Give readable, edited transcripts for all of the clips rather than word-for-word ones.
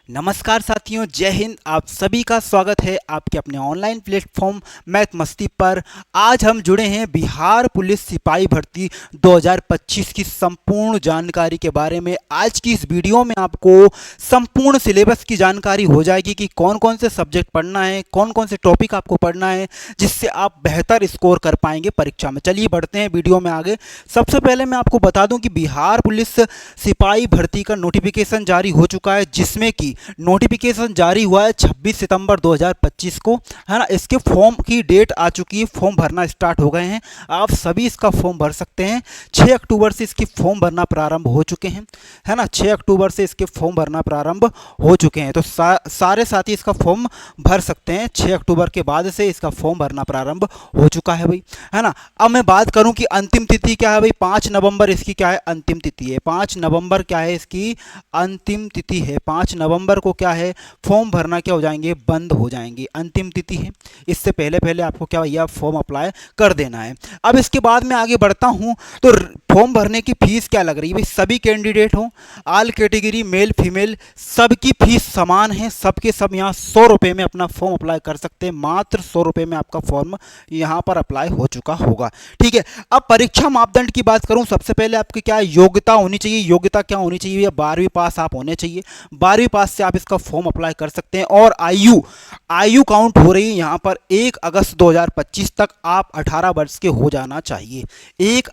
नमस्कार साथियों, जय हिंद। आप सभी का स्वागत है आपके अपने ऑनलाइन प्लेटफॉर्म मैथ मस्ती पर। आज हम जुड़े हैं बिहार पुलिस सिपाही भर्ती 2025 की संपूर्ण जानकारी के बारे में। आज की इस वीडियो में आपको संपूर्ण सिलेबस की जानकारी हो जाएगी कि कौन कौन से सब्जेक्ट पढ़ना है, कौन कौन से टॉपिक आपको पढ़ना है, जिससे आप बेहतर स्कोर कर पाएंगे परीक्षा में। चलिए बढ़ते हैं वीडियो में आगे। सबसे पहले मैं आपको बता दूं कि बिहार पुलिस सिपाही भर्ती का नोटिफिकेशन जारी हो चुका है, जिसमें कि नोटिफिकेशन जारी हुआ है 26 सितंबर 2025 को, है ना। इसके फॉर्म की डेट आ चुकी है, फॉर्म भरना स्टार्ट हो गए हैं। आप सभी इसका फॉर्म भर सकते हैं। 6 अक्टूबर से इसके फॉर्म भरना प्रारंभ हो चुके हैं, है ना। 6 अक्टूबर से इसके फॉर्म भरना प्रारंभ हो चुके हैं, तो सारे साथी इसका फॉर्म भर सकते हैं। 6 अक्टूबर के बाद से इसका फॉर्म भरना प्रारंभ हो चुका है भाई, है ना। अब मैं बात करूं कि अंतिम तिथि क्या है भाई। 5 नवंबर इसकी क्या है, अंतिम तिथि है। 5 नवंबर क्या है, इसकी अंतिम तिथि है। 5 नवंबर को क्या है, फॉर्म भरना क्या हो जाएंगे, बंद हो जाएंगे। अंतिम तिथि है, इससे पहले पहले आपको क्या भैया फॉर्म अप्लाई कर देना है। अब इसके बाद मैं आगे बढ़ता हूं तो फॉर्म भरने की फीस क्या लग रही है भाई। सभी कैंडिडेट हो, ऑल कैटेगरी, मेल फीमेल, सबकी फीस समान है। सबके सब यहाँ 100 रुपये में अपना फॉर्म अप्लाई कर सकते हैं। मात्र 100 रुपये में आपका फॉर्म यहाँ पर अप्लाई हो चुका होगा, ठीक है। अब परीक्षा मापदंड की बात करूं, सबसे पहले आपकी क्या योग्यता होनी चाहिए। योग्यता क्या होनी चाहिए भैया, 12वीं पास आप होने चाहिए। 12वीं पास से आप इसका फॉर्म अप्लाई कर सकते हैं। और आयु काउंट हो रही है यहाँ पर 1 अगस्त 2025 तक आप 18 वर्ष के हो जाना चाहिए। 1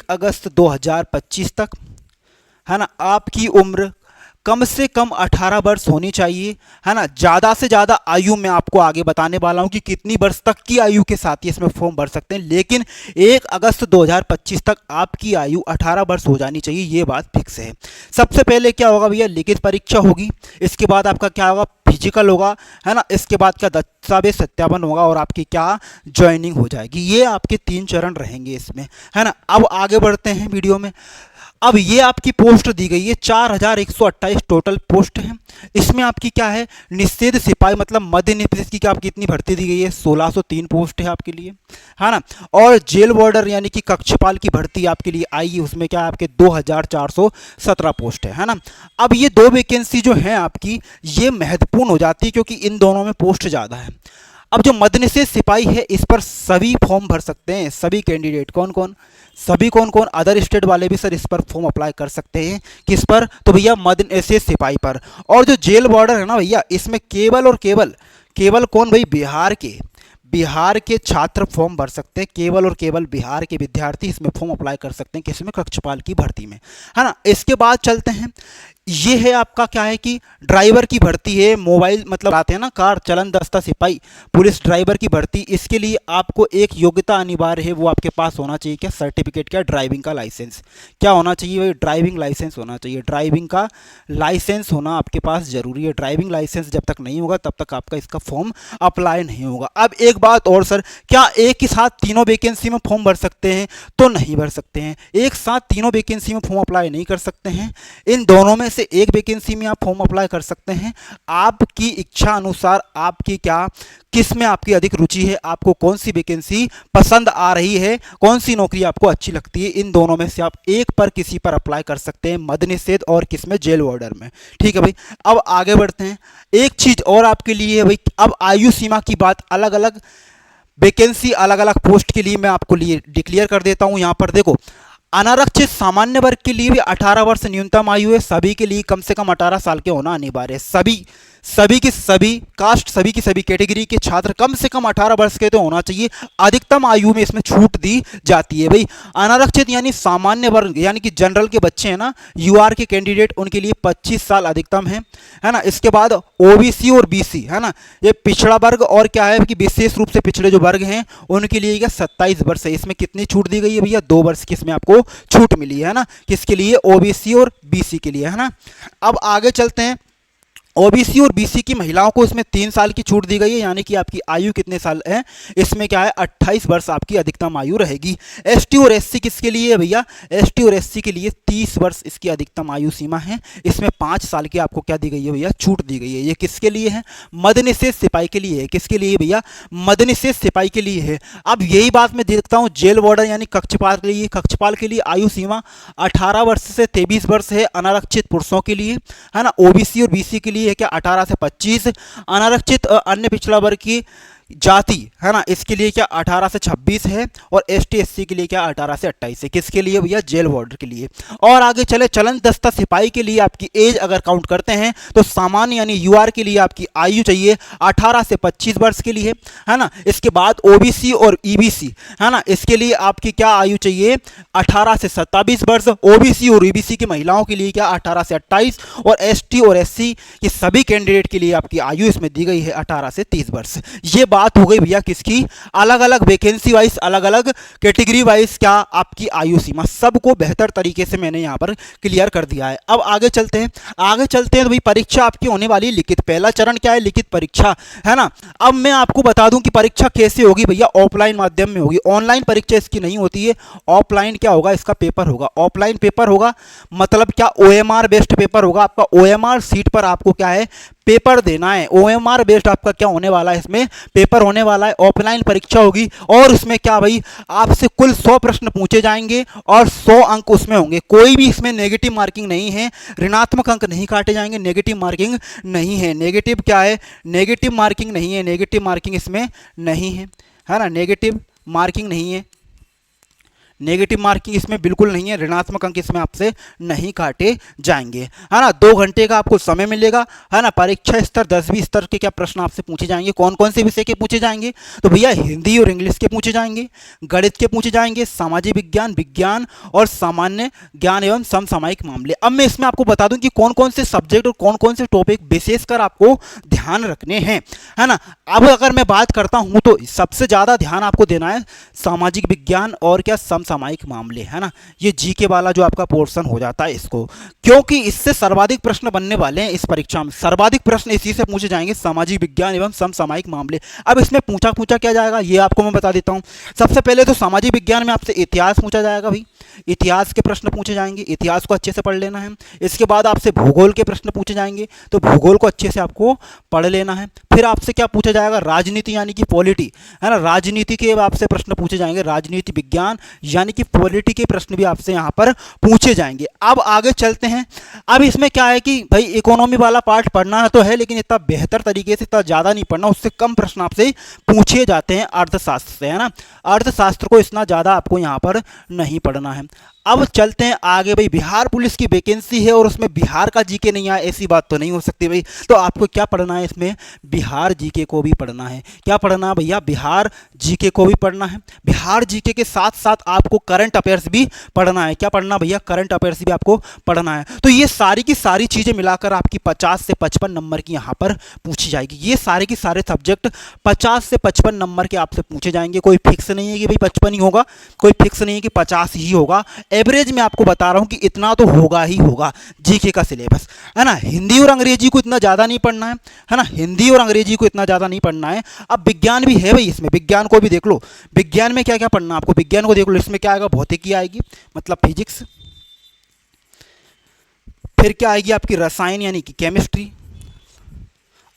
अगस्त 2025 तक, है ना, आपकी उम्र कम से कम 18 वर्ष होनी चाहिए, है ना। ज़्यादा से ज़्यादा आयु मैं आपको आगे बताने वाला हूं कि कितनी वर्ष तक की आयु के साथ ही इसमें फॉर्म भर सकते हैं, लेकिन 1 अगस्त 2025 तक आपकी आयु 18 वर्ष हो जानी चाहिए, ये बात फिक्स है। सबसे पहले क्या होगा भैया, लिखित परीक्षा होगी। इसके बाद आपका क्या होगा, फिजिकल होगा, है ना। इसके बाद क्या दस्तावेज सत्यापन होगा और आपकी क्या ज्वाइनिंग हो जाएगी। ये आपके 3 चरण रहेंगे इसमें, है ना। अब आगे बढ़ते हैं वीडियो में। अब ये आपकी पोस्ट दी गई है, 4128 टोटल पोस्ट है। इसमें आपकी क्या है, निषेध सिपाही मतलब मध्य निषेध की क्या आपकी इतनी भर्ती दी गई है, 1603 पोस्ट है आपके लिए, है ना। और जेल वार्डर यानी कि कक्षपाल की भर्ती आपके लिए आई है, उसमें क्या है आपके 2417 पोस्ट है ना। अब ये 2 वैकेंसी जो है आपकी, ये महत्वपूर्ण हो जाती है क्योंकि इन दोनों में पोस्ट ज़्यादा है। अब जो मद्यनिषेध सिपाही है, इस पर सभी फॉर्म भर सकते हैं, सभी कैंडिडेट। कौन कौन, सभी कौन कौन, अदर स्टेट वाले भी सर इस पर फॉर्म अप्लाई कर सकते हैं। किस पर, तो भैया मद्यनिषेध सिपाही पर। और जो जेल वार्डर है ना भैया, इसमें केवल और केवल कौन भाई, बिहार के छात्र फॉर्म भर सकते हैं। केवल और केवल बिहार के विद्यार्थी इसमें फॉर्म अप्लाई कर सकते हैं, किसमें, कक्षपाल की भर्ती में, है ना। इसके बाद चलते हैं, ये है आपका क्या है कि ड्राइवर की भर्ती है। मोबाइल मतलब आते हैं ना, कार चलन दस्ता सिपाही पुलिस ड्राइवर की भर्ती। इसके लिए आपको एक योग्यता अनिवार्य है, वो आपके पास होना चाहिए। क्या सर्टिफिकेट, क्या ड्राइविंग का लाइसेंस, क्या होना चाहिए भाई, ड्राइविंग लाइसेंस होना चाहिए। ड्राइविंग का लाइसेंस होना आपके पास जरूरी है। ड्राइविंग लाइसेंस जब तक नहीं होगा तब तक आपका इसका फॉर्म अप्लाई नहीं होगा। अब एक बात और सर, क्या एक ही साथ तीनों वैकेंसी में फॉर्म भर सकते हैं, तो नहीं भर सकते हैं। एक साथ तीनों वैकेंसी में फॉर्म अप्लाई नहीं कर सकते हैं। इन दोनों में से एक वैकेंसी में आप फॉर्म अप्लाई कर सकते हैं। आपकी इच्छा अनुसार आपकी क्या, किस में आपकी अधिक रुचि है, आपको कौन सी वैकेंसी पसंद आ रही है, कौन सी नौकरी आपको अच्छी लगती है, इन दोनों में से आप एक पर किसी पर अप्लाई कर सकते हैं, मद्यनिषेध और किस में, जेल वार्डर में, ठीक है भाई। अब आगे बढ़ते हैं। एक चीज और आपके लिए है भाई, अब आयु सीमा की बात, अलग अलग वैकेंसी अलग अलग पोस्ट के लिए मैं आपको लिए डिक्लेयर कर देता हूं। यहां पर देखो, अनारक्षित सामान्य वर्ग के लिए भी 18 वर्ष न्यूनतम आयु है। सभी के लिए कम से कम 18 साल के होना अनिवार्य है। सभी की सभी कास्ट, सभी की सभी कैटेगरी के छात्र कम से कम 18 वर्ष के तो होना चाहिए। अधिकतम आयु में इसमें छूट दी जाती है भाई। अनारक्षित यानी सामान्य वर्ग यानी कि जनरल के बच्चे हैं ना, यूआर के कैंडिडेट, उनके लिए 25 साल अधिकतम है ना। इसके बाद ओबीसी और बीसी, है ना, ये पिछड़ा वर्ग और क्या है कि विशेष रूप से पिछड़े जो वर्ग हैं उनके लिए क्या 27 वर्ष है। इसमें कितनी छूट दी गई है भैया, 2 वर्ष की इसमें आपको छूट मिली है ना, किसके लिए, ओबीसी और बीसी के लिए, है ना। अब आगे चलते हैं। ओबीसी और बीसी की महिलाओं को इसमें 3 साल की छूट दी गई है, यानी कि आपकी आयु कितने साल है इसमें क्या है 28 वर्ष आपकी अधिकतम आयु रहेगी। एसटी और एससी किसके लिए है भैया, एसटी और एससी के लिए 30 वर्ष इसकी अधिकतम आयु सीमा है। इसमें 5 साल की आपको क्या दी गई है भैया, छूट दी गई है। ये किसके लिए है, मद्यनिषेध सिपाही के लिए है। किसके लिए भैया, मद्यनिषेध सिपाही के लिए है। अब यही बात मैं देखता हूँ जेल वार्डन यानी कक्षपाल के लिए। कक्षपाल के लिए आयु सीमा 18 वर्ष से 23 वर्ष है अनारक्षित पुरुषों के लिए, है ना। ओबीसी और बीसी के लिए है क्या 18 से 25, अनारक्षित अन्य पिछड़ा वर्ग की जाति, है ना, इसके लिए क्या 18 से 26 है, और एसटी एससी के लिए क्या 18 से 28 है। किसके लिए भैया, जेल वार्डर के लिए। और आगे चले चलन दस्ता सिपाही के लिए आपकी एज अगर काउंट करते हैं तो सामान्य यानी यूआर के लिए आपकी आयु चाहिए 18 से 25 वर्ष के लिए, है ना। इसके बाद ओबीसी और ईबीसी, है ना, इसके लिए आपकी क्या आयु चाहिए 18 से 27 वर्ष। ओबीसी और ईबीसी की महिलाओं के लिए क्या 18 से 28, और एसटी और एससी के सभी कैंडिडेट के लिए आपकी आयु इसमें दी गई है 18 से 30 वर्ष। ये बात हो गई भैया किसकी, अलग अलग वैकेंसी वाइज, अलग अलग कैटेगरी वाइज क्या आपकी आयु सीमा, सबको बेहतर तरीके से मैंने यहाँ पर क्लियर कर दिया है। अब आगे चलते हैं, आगे चलते हैं तो भाई परीक्षा आपकी होने वाली लिखित। पहला चरण क्या है, लिखित परीक्षा, है ना। अब मैं आपको बता दूं कि परीक्षा कैसे होगी भैया, ऑफलाइन माध्यम में होगी। ऑनलाइन परीक्षा इसकी नहीं होती है। ऑफलाइन क्या होगा, इसका पेपर होगा, ऑफलाइन पेपर होगा, मतलब क्या ओएमआर बेस्ड पेपर होगा आपका। ओएमआर सीट पर आपको क्या है पेपर देना है। ओएमआर बेस्ड आपका क्या होने वाला है, इसमें पेपर होने वाला है। ऑफलाइन परीक्षा होगी और उसमें क्या भाई आपसे कुल 100 प्रश्न पूछे जाएंगे और 100 अंक उसमें होंगे। कोई भी इसमें नेगेटिव मार्किंग नहीं है, ऋणात्मक अंक नहीं काटे जाएंगे, नेगेटिव मार्किंग नहीं है। नेगेटिव क्या है, नेगेटिव मार्किंग नहीं है, नेगेटिव मार्किंग इसमें नहीं है ना, नेगेटिव मार्किंग नहीं है, नेगेटिव मार्किंग इसमें बिल्कुल नहीं है, ऋणात्मक अंक इसमें आपसे नहीं काटे जाएंगे, है ना। 2 घंटे का आपको समय मिलेगा, है ना। परीक्षा स्तर 10वीं स्तर के क्या प्रश्न आपसे पूछे जाएंगे, कौन कौन से विषय के पूछे जाएंगे, तो भैया हिंदी और इंग्लिश के पूछे जाएंगे, गणित के पूछे जाएंगे, सामाजिक विज्ञान, विज्ञान और सामान्य ज्ञान एवं समसामयिक मामले। अब मैं इसमें आपको बता दूं कि कौन कौन से सब्जेक्ट और कौन कौन से टॉपिक विशेषकर आपको ध्यान रखने हैं, है ना। अब अगर मैं बात करता हूं तो सबसे ज़्यादा ध्यान आपको देना है सामाजिक विज्ञान और क्या समसामयिक मामले, है ना। ये जीके वाला जो आपका पोर्शन हो जाता है इसको, क्योंकि इससे सर्वाधिक प्रश्न बनने वाले हैं इस परीक्षा में। सर्वाधिक प्रश्न इसी से पूछे जाएंगे, सामाजिक विज्ञान एवं समसामयिक मामले। अब इसमें पूछा क्या जाएगा ये आपको मैं बता देता हूँ। सबसे पहले तो सामाजिक विज्ञान में आपसे इतिहास पूछा जाएगा भाई, इतिहास के प्रश्न पूछे जाएंगे, इतिहास को अच्छे से पढ़ लेना है। इसके बाद आपसे भूगोल के प्रश्न पूछे जाएंगे, तो भूगोल को अच्छे से आपको पढ़ लेना है। फिर आपसे क्या पूछा जाएगा, राजनीति यानी कि पॉलिटी, है ना। राजनीति के आपसे प्रश्न पूछे जाएंगे, राजनीति विज्ञान यानी कि पॉलिटी के प्रश्न भी आपसे यहाँ पर पूछे जाएंगे। अब आगे चलते हैं। अब इसमें क्या है कि भाई इकोनॉमी वाला पार्ट पढ़ना तो है, लेकिन इतना बेहतर तरीके से इतना ज़्यादा नहीं पढ़ना, उससे कम प्रश्न आपसे पूछे जाते हैं अर्थशास्त्र से, है ना। अर्थशास्त्र को इतना ज़्यादा आपको यहाँ पर नहीं पढ़ना है। अब चलते हैं आगे भाई, बिहार पुलिस की वैकेंसी है और उसमें बिहार का जीके नहीं आया, ऐसी बात तो नहीं हो सकती भाई। तो आपको क्या पढ़ना है इसमें, बिहार जीके को भी पढ़ना है। क्या पढ़ना है भैया, बिहार जीके को भी पढ़ना है। बिहार जीके के साथ साथ आपको करंट अफेयर्स भी पढ़ना है। क्या पढ़ना भैया, करंट अफेयर्स भी आपको पढ़ना है। तो ये सारी की सारी चीज़ें मिलाकर आपकी 50 से 55 नंबर की यहाँ पर पूछी जाएगी। ये सारे के सारे सब्जेक्ट 50 से 55 नंबर के आपसे पूछे जाएंगे। कोई फिक्स नहीं है कि भाई 55 ही होगा, कोई फिक्स नहीं है कि 50 ही होगा। एवरेज में आपको बता रहा हूं कि इतना तो होगा ही होगा जीके का सिलेबस, है ना। हिंदी और अंग्रेजी को इतना ज़्यादा नहीं पढ़ना है ना, हिंदी और अंग्रेजी को इतना ज़्यादा नहीं पढ़ना है। अब विज्ञान भी है भाई, इसमें विज्ञान को भी देख लो। विज्ञान में क्या क्या पढ़ना आपको, विज्ञान को देख लो। इसमें क्या आएगा, भौतिकी आएगी मतलब फिजिक्स, फिर क्या आएगी आपकी रसायन यानी कि केमिस्ट्री,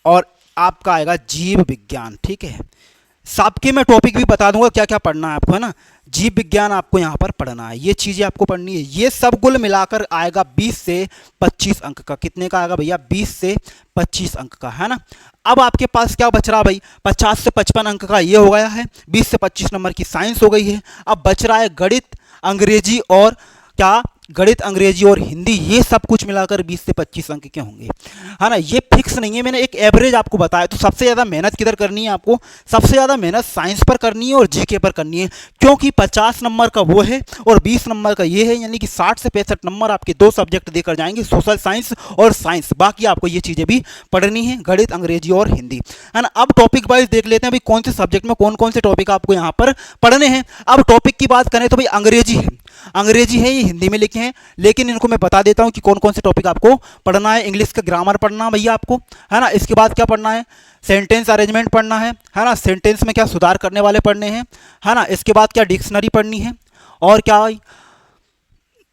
और आपका आएगा जीव विज्ञान, ठीक है। सबके मैं टॉपिक भी बता दूंगा क्या क्या पढ़ना है आपको, है ना। जीव विज्ञान आपको यहाँ पर पढ़ना है, ये चीज़ें आपको पढ़नी है। ये सब कुल मिलाकर आएगा 20 से 25 अंक का। कितने का आएगा भैया, 20 से 25 अंक का, है ना। अब आपके पास क्या बच रहा भाई, 50 से 55 अंक का ये हो गया है, 20 से 25 नंबर की साइंस हो गई है। अब बच रहा है गणित, अंग्रेजी और क्या, गणित, अंग्रेजी और हिंदी, ये सब कुछ मिलाकर 20 से 25 अंक के होंगे, है ना। ये फिक्स नहीं है, मैंने एक एवरेज आपको बताया। तो सबसे ज़्यादा मेहनत किधर करनी है आपको, सबसे ज़्यादा मेहनत साइंस पर करनी है और जीके पर करनी है, क्योंकि 50 नंबर का वो है और 20 नंबर का ये है, यानी कि 60 से 65 नंबर आपके 2 सब्जेक्ट देकर जाएंगे, सोशल साइंस और साइंस। बाकी आपको ये चीज़ें भी पढ़नी है, गणित, अंग्रेजी और हिंदी, है ना। अब टॉपिक वाइज देख लेते हैं भाई, कौन से सब्जेक्ट में कौन कौन से टॉपिक आपको यहाँ पर पढ़ने हैं। अब टॉपिक की बात करें तो भाई अंग्रेजी है, अंग्रेजी है, ये हिंदी में लिखे हैं, लेकिन इनको मैं बता देता हूँ कि कौन कौन से टॉपिक आपको पढ़ना है। इंग्लिश का ग्रामर पढ़ना भैया आपको, है ना। इसके बाद क्या पढ़ना है, सेंटेंस अरेंजमेंट पढ़ना है ना। सेंटेंस में क्या सुधार करने वाले पढ़ने हैं, है ना। इसके बाद क्या डिक्शनरी पढ़नी है, और क्या भाई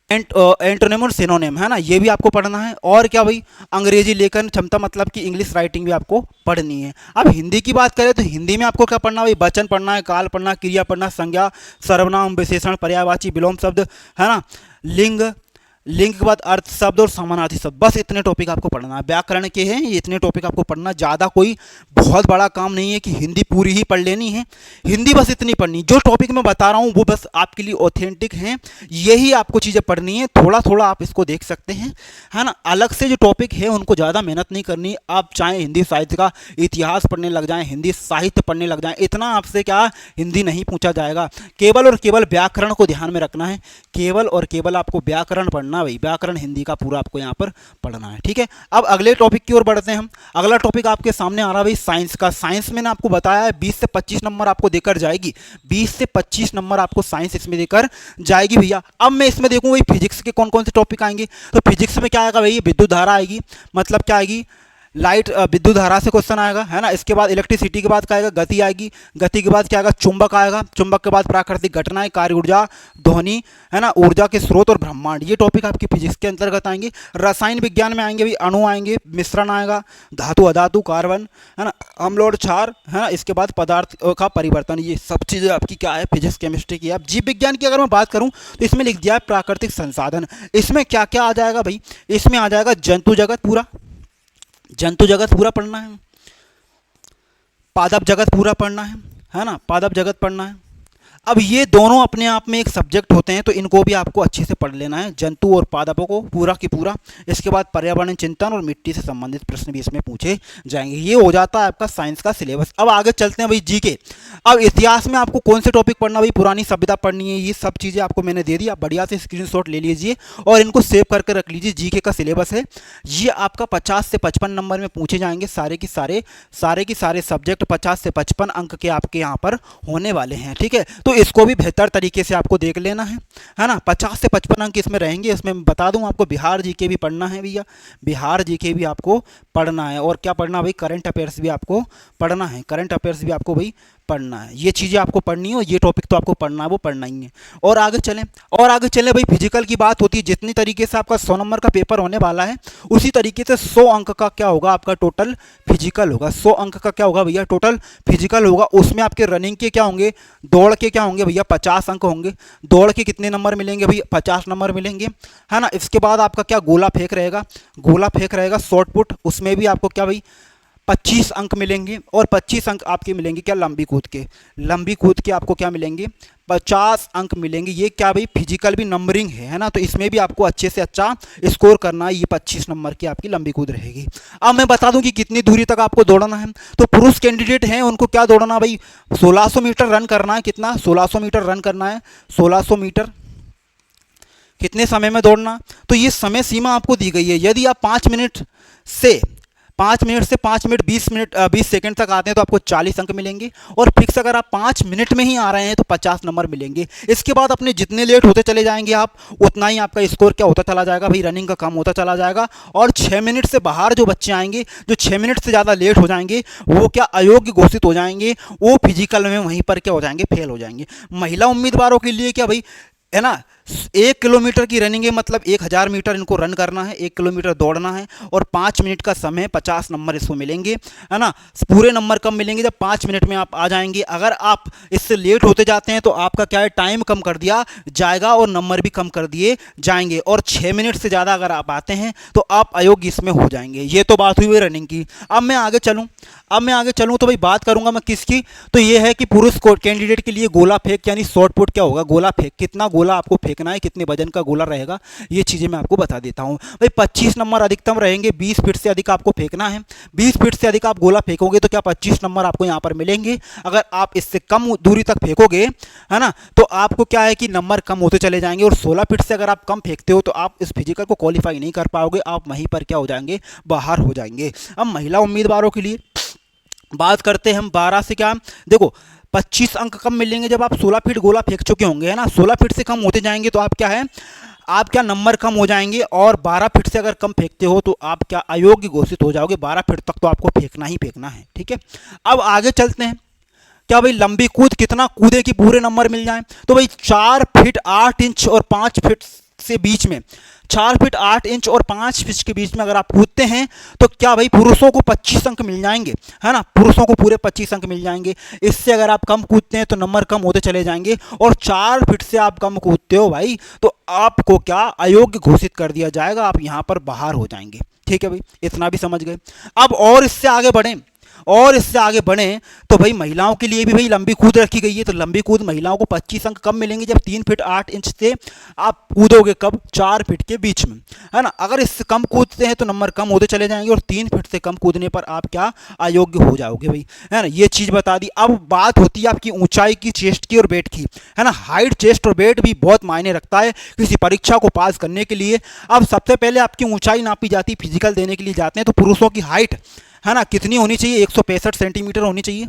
एंटोनिम और सिनोनिम, है ना, ये भी आपको पढ़ना है। और क्या भाई अंग्रेजी लेखन क्षमता मतलब कि इंग्लिश राइटिंग भी आपको पढ़नी है। अब हिंदी की बात करें तो हिंदी में आपको क्या पढ़ना है भाई, वचन पढ़ना है, काल पढ़ना, क्रिया पढ़ना, संज्ञा, सर्वनाम, विशेषण, पर्यायवाची, विलोम शब्द, है ना, लिंग, लिंग के बाद अर्थ शब्द और समानार्थी शब्द, बस इतने टॉपिक आपको पढ़ना है। व्याकरण के हैं ये इतने टॉपिक आपको पढ़ना, ज़्यादा कोई बहुत बड़ा काम नहीं है कि हिंदी पूरी ही पढ़ लेनी है। हिंदी बस इतनी पढ़नी, जो टॉपिक मैं बता रहा हूँ वो बस आपके लिए ऑथेंटिक हैं, यही आपको चीज़ें पढ़नी है। थोड़ा थोड़ा आप इसको देख सकते हैं, है ना। अलग से जो टॉपिक है उनको ज़्यादा मेहनत नहीं करनी। आप चाहे हिंदी साहित्य का इतिहास पढ़ने लग जाएँ, हिंदी साहित्य पढ़ने लग जाएँ, इतना आपसे क्या हिंदी नहीं पूछा जाएगा। केवल और केवल व्याकरण को ध्यान में रखना है, केवल और केवल आपको व्याकरण पढ़ना भाई, व्याकरण हिंदी का पूरा आपको यहाँ पर पढ़ना है, ठीक है। अब अगले टॉपिक की ओर बढ़ते हैं हम। अगला टॉपिक आपके सामने आ रहा है भाई साइंस का। साइंस में ना आपको बताया है 20 से 25 नंबर आपको देकर जाएगी, 20 से 25 नंबर आपको साइंस इसमें देकर जाएगी भैया। अब मैं इसमें देखूँ भाई फिजिक्स के कौन कौन से टॉपिक आएंगे, तो फिजिक्स में क्या आएगा भाई, विद्युत धारा आएगी, मतलब क्या आएगी, लाइट, विद्युत धारा से क्वेश्चन आएगा, है ना। इसके बाद इलेक्ट्रिसिटी के बाद क्या आएगा, गति आएगी, गति के बाद क्या आएगा, चुंबक आएगा, चुंबक के बाद प्राकृतिक घटनाएं, कार्य ऊर्जा, ध्वनि, है ना, ऊर्जा के स्रोत और ब्रह्मांड, ये टॉपिक आपके फिजिक्स के अंतर्गत आएंगे। रसायन विज्ञान में आएंगे भी अणु आएंगे, मिश्रण आएगा, धातु अधातु, कार्बन, है ना, अम्ल और क्षार, है ना। इसके बाद पदार्थ का परिवर्तन, ये सब चीज़ें आपकी क्या है, फिजिक्स केमिस्ट्री की। अब जीव विज्ञान की अगर मैं बात करूँ तो इसमें लिख दिया है प्राकृतिक संसाधन। इसमें क्या क्या आ जाएगा भाई, इसमें आ जाएगा जंतु जगत पूरा, जंतु जगत पूरा पढ़ना है, पादप जगत पूरा पढ़ना है ना, पादप जगत पढ़ना है। अब ये दोनों अपने आप में एक सब्जेक्ट होते हैं, तो इनको भी आपको अच्छे से पढ़ लेना है, जंतु और पादपों को पूरा की पूरा। इसके बाद पर्यावरण चिंतन और मिट्टी से संबंधित प्रश्न भी इसमें पूछे जाएंगे। ये हो जाता है आपका साइंस का सिलेबस। अब आगे चलते हैं भाई जीके। अब इतिहास में आपको कौन से टॉपिक पढ़ना भाई, पुरानी सभ्यता पढ़नी है, ये सब चीज़ें आपको मैंने दे दी। आप बढ़िया से स्क्रीनशॉट ले लीजिए और इनको सेव करके रख लीजिए। जीके का सिलेबस है ये आपका 50 से 55 नंबर में पूछे जाएंगे, सारे के सारे सब्जेक्ट 50 से 55 अंक के आपके यहाँ पर होने वाले हैं, ठीक है। तो इसको भी बेहतर तरीके से आपको देख लेना है ना। 50 से 55 अंक इसमें रहेंगे। इसमें मैं बता दूं आपको बिहार जीके भी पढ़ना है भैया, बिहार जीके भी आपको पढ़ना है। और क्या पढ़ना भाई, करंट अफेयर्स भी आपको पढ़ना है, करंट अफेयर्स भी आपको भाई पढ़ना है। ये चीज़ें आपको पढ़नी है और ये टॉपिक तो आपको पढ़ना है, वो पढ़ना ही है। और आगे चलें भाई, फिजिकल की बात होती है, जितनी तरीके से आपका 100 नंबर का पेपर होने वाला है उसी तरीके से 100 अंक का क्या होगा, आपका टोटल फिजिकल होगा। 100 अंक का क्या होगा भैया, टोटल फिजिकल होगा। उसमें आपके रनिंग के क्या होंगे, दौड़ के क्या होंगे भैया, 50 अंक होंगे। दौड़ के कितने नंबर मिलेंगे भैया, 50 नंबर मिलेंगे, है ना। इसके बाद आपका क्या गोला फेंक रहेगा, गोला फेंक रहेगा, शॉर्ट पुट, उसमें भी आपको क्या भाई 25 अंक मिलेंगे। और 25 अंक आपके मिलेंगे क्या, लंबी कूद के, लंबी कूद के आपको क्या मिलेंगे, 50 अंक मिलेंगे। ये क्या भाई फिजिकल भी नंबरिंग है ना, तो इसमें भी आपको अच्छे से अच्छा स्कोर करना है। ये 25 नंबर की आपकी लंबी कूद रहेगी। अब मैं बता दूं कि कितनी दूरी तक आपको दौड़ना है। तो पुरुष कैंडिडेट हैं उनको क्या दौड़ना भाई, 1600 मीटर रन करना है। कितना, 1600 मीटर रन करना है। 1600 मीटर कितने समय में दौड़ना, तो ये समय सीमा आपको दी गई है। यदि आप 5 मिनट से 5 मिनट 20 सेकंड तक आते हैं तो आपको 40 अंक मिलेंगे। और फिक्स अगर आप 5 मिनट में ही आ रहे हैं तो 50 नंबर मिलेंगे। इसके बाद अपने जितने लेट होते चले जाएंगे आप, उतना ही आपका स्कोर क्या होता चला जाएगा भाई, रनिंग का कम होता चला जाएगा। और 6 मिनट से बाहर जो बच्चे आएंगे, जो 6 मिनट से ज़्यादा लेट हो जाएंगे, वो क्या अयोग्य घोषित हो जाएंगे, वो फिजिकल में वहीं पर क्या हो जाएंगे, फेल हो जाएंगे। महिला उम्मीदवारों के लिए क्या भाई, है ना, 1 किलोमीटर की रनिंग है, मतलब 1000 मीटर इनको रन करना है, 1 किलोमीटर दौड़ना है। और 5 मिनट का समय, 50 नंबर इसको मिलेंगे, है ना। पूरे नंबर कम मिलेंगे जब 5 मिनट में आप आ जाएंगे। अगर आप इससे लेट होते जाते हैं तो आपका क्या है, टाइम कम कर दिया जाएगा और नंबर भी कम कर दिए जाएंगे। और 6 मिनट से ज़्यादा अगर आप आते हैं तो आप अयोग्य इसमें हो जाएंगे। ये तो बात हुई रनिंग की। अब मैं आगे चलूँ तो भाई बात करूँगा मैं किसकी, तो ये है कि पुरुष कैंडिडेट के लिए गोला फेंक यानी शॉर्ट पुट क्या होगा, गोला फेंक, कितना गोला आपको फेंकना है, कितने वजन का गोला रहेगा, ये चीज़ें मैं आपको बता देता हूँ भाई। 25 नंबर अधिकतम रहेंगे, 20 फीट से अधिक आपको फेंकना है। 20 फीट से अधिक आप गोला फेंकोगे तो क्या 25 नंबर आपको यहाँ पर मिलेंगे। अगर आप इससे कम दूरी तक फेंकोगे, है ना, तो आपको क्या है कि नंबर कम होते चले जाएंगे। और 16 फीट से अगर आप कम फेंकते हो तो आप इस फिजिकल को क्वालिफाई नहीं कर पाओगे, आप वहीं पर क्या हो जाएंगे, बाहर हो जाएंगे। अब महिला उम्मीदवारों के लिए बात करते हैं हम 12 से क्या, देखो 25 अंक कम मिलेंगे जब आप 16 फीट गोला फेंक चुके होंगे, है ना। 16 फीट से कम होते जाएंगे तो आप क्या है, आप क्या नंबर कम हो जाएंगे, और 12 फीट से अगर कम फेंकते हो तो आप क्या अयोग्य घोषित हो जाओगे। 12 फीट तक तो आपको फेंकना ही फेंकना है, ठीक है। अब आगे चलते हैं, क्या भाई लंबी कूद कितना कूदे कि पूरे नंबर मिल जाएं, तो भाई 4 फीट 8 इंच और 5 फीट से बीच में, 4 फीट 8 इंच और 5 फीट के बीच में अगर आप कूदते हैं तो क्या भाई पुरुषों को 25 अंक मिल जाएंगे, है ना। पुरुषों को पूरे 25 अंक मिल जाएंगे। इससे अगर आप कम कूदते हैं तो नंबर कम होते चले जाएंगे, और 4 फीट से आप कम कूदते हो भाई तो आपको क्या अयोग्य घोषित कर दिया जाएगा, आप यहाँ पर बाहर हो जाएंगे, ठीक है भाई। इतना भी समझ गए। अब और इससे आगे बढ़ें, और इससे आगे बढ़ें तो भाई महिलाओं के लिए भी भाई लंबी कूद रखी गई है। तो लंबी कूद महिलाओं को 25 अंक कम मिलेंगे जब 3 फीट 8 इंच से आप कूदोगे, कब, 4 फीट के बीच में, है ना। अगर इससे कम कूदते हैं तो नंबर कम होते चले जाएंगे, और 3 फीट से कम कूदने पर आप क्या अयोग्य हो जाओगे भाई, है ना। ये चीज़ बता दी। अब बात होती है आपकी ऊंचाई की, चेस्ट की और वेट की, है ना। हाइट, चेस्ट और वेट भी बहुत मायने रखता है किसी परीक्षा को पास करने के लिए। अब सबसे पहले आपकी ऊंचाई नापी जाती है, फिजिकल देने के लिए जाते हैं तो पुरुषों की हाइट, है ना, कितनी होनी चाहिए, 165 सेंटीमीटर होनी चाहिए,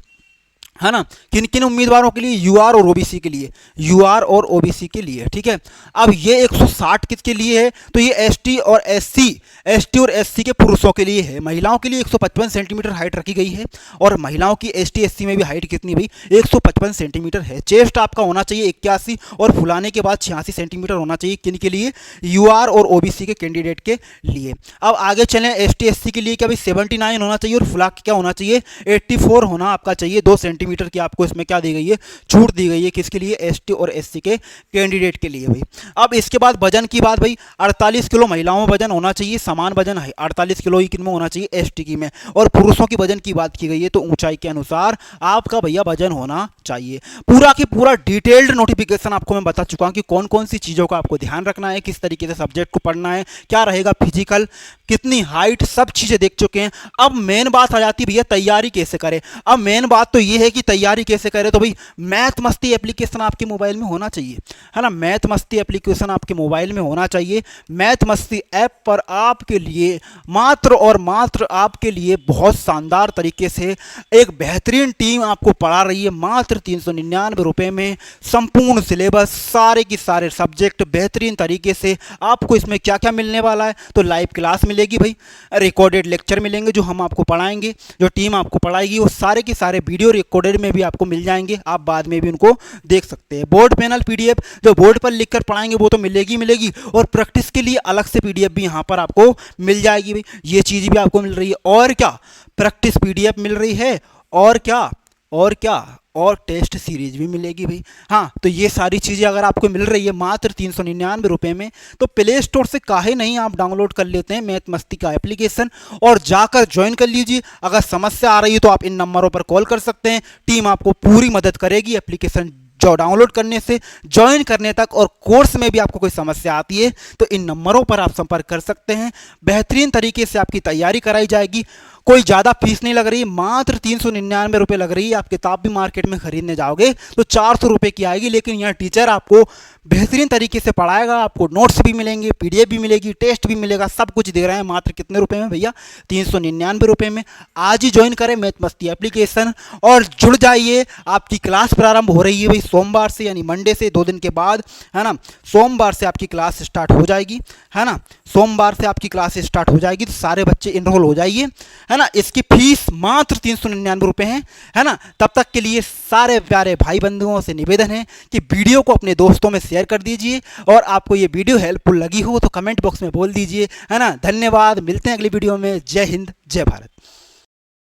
है ना। किन किन उम्मीदवारों के लिए, यूआर और ओबीसी के लिए, यूआर और ओबीसी के लिए, ठीक है। अब ये 160 किसके लिए है, तो ये एसटी और एससी के पुरुषों के लिए है। महिलाओं के लिए 155 सेंटीमीटर हाइट रखी गई है, और महिलाओं की एसटी एससी में भी हाइट कितनी भाई, 155 सेंटीमीटर है। चेस्ट आपका होना चाहिए 81, और फुलाने के बाद 86 सेंटीमीटर होना चाहिए, किन के लिए, यूआर और ओबीसी के कैंडिडेट के लिए। अब आगे चलें, एसटी एससी के लिए क्या भाई 79 होना चाहिए, और फुला के क्या होना चाहिए, 84 होना आपका चाहिए। 2 सेंटीमीटर की आपको इसमें क्या दी गई है, छूट दी गई है, किसके लिए, एसटी और एससी के कैंडिडेट के लिए भाई। अब इसके बाद वजन की बात भाई, 48 किलो महिलाओं में वजन होना चाहिए, समान वजन है 48 किलो ही किन में होना चाहिए, एसटी की में। और पुरुषों की वजन की बात की गई है तो ऊंचाई के अनुसार आपका भैया वजन होना चाहिए। पूरा की पूरा डिटेल्ड नोटिफिकेशन आपको मैं बता चुका हूं कि कौन कौन सी चीज़ों का आपको ध्यान रखना है, किस तरीके से सब्जेक्ट को पढ़ना है, क्या रहेगा फिजिकल, कितनी हाइट, सब चीज़ें देख चुके हैं। अब मेन बात आ जाती है भैया तैयारी कैसे करें। अब मेन बात तो ये है कि तैयारी कैसे करें, तो भाई मैथ मस्ती एप्लीकेशन आपके मोबाइल में होना चाहिए, है ना। मैथ मस्ती एप्लीकेशन आपके मोबाइल में होना चाहिए। मैथ मस्ती ऐप पर आपके लिए मात्र और मात्र आपके लिए बहुत शानदार तरीके से एक बेहतरीन टीम आपको पढ़ा रही है, मात्र 399 रुपये में संपूर्ण सिलेबस, सारे की सारे सब्जेक्ट बेहतरीन तरीके से। आपको इसमें क्या क्या मिलने वाला है, तो लाइव क्लास मिलेगी भाई, रिकॉर्डेड लेक्चर मिलेंगे जो हम आपको पढ़ाएंगे, जो टीम आपको पढ़ाएगी वो सारे के सारे वीडियो रिकॉर्डेड में भी आपको मिल जाएंगे, आप बाद में भी उनको देख सकते हैं। बोर्ड पैनल पीडीएफ जो बोर्ड पर लिखकर पढ़ाएंगे वो तो मिलेगी मिलेगी, और प्रैक्टिस के लिए अलग से पीडीएफ भी यहाँ पर आपको मिल जाएगी भाई। ये चीज़ भी आपको मिल रही है, और क्या, प्रैक्टिस पीडीएफ मिल रही है, और क्या, और क्या, और टेस्ट सीरीज भी मिलेगी भाई। हाँ, तो ये सारी चीज़ें अगर आपको मिल रही है मात्र 399 रुपये में, तो प्ले स्टोर से काहे नहीं आप डाउनलोड कर लेते हैं मैथ मस्ती का एप्लीकेशन और जाकर ज्वाइन कर लीजिए। अगर समस्या आ रही है तो आप इन नंबरों पर कॉल कर सकते हैं, टीम आपको पूरी मदद करेगी एप्लीकेशन जो डाउनलोड करने से ज्वाइन करने तक। और कोर्स में भी आपको कोई समस्या आती है तो इन नंबरों पर आप संपर्क कर सकते हैं। बेहतरीन तरीके से आपकी तैयारी कराई जाएगी, कोई ज़्यादा फीस नहीं लग रही, मात्र 399 रुपये लग रही है। आप किताब भी मार्केट में खरीदने जाओगे तो 400 रुपये की आएगी, लेकिन यहाँ टीचर आपको बेहतरीन तरीके से पढ़ाएगा, आपको नोट्स भी मिलेंगे, पीडीएफ भी मिलेगी, टेस्ट भी मिलेगा, सब कुछ दे रहे हैं मात्र कितने रुपए में भैया, 399 रुपये में। आज ही ज्वाइन करें मैथ मस्ती एप्लीकेशन और जुड़ जाइए। आपकी क्लास प्रारंभ हो रही है भाई सोमवार से, यानी मंडे से 2 दिन के बाद, है ना। सोमवार से आपकी क्लास स्टार्ट हो जाएगी, है ना। सोमवार से आपकी क्लास स्टार्ट हो जाएगी, तो सारे बच्चे इनरोल हो जाइए, है ना। इसकी फीस मात्र 399 रुपये है ना। तब तक के लिए सारे प्यारे भाई बंधुओं से निवेदन है कि वीडियो को अपने दोस्तों में शेयर कर दीजिए, और आपको ये वीडियो हेल्पफुल लगी हो तो कमेंट बॉक्स में बोल दीजिए, है ना। धन्यवाद, मिलते हैं अगली वीडियो में। जय हिंद, जय भारत।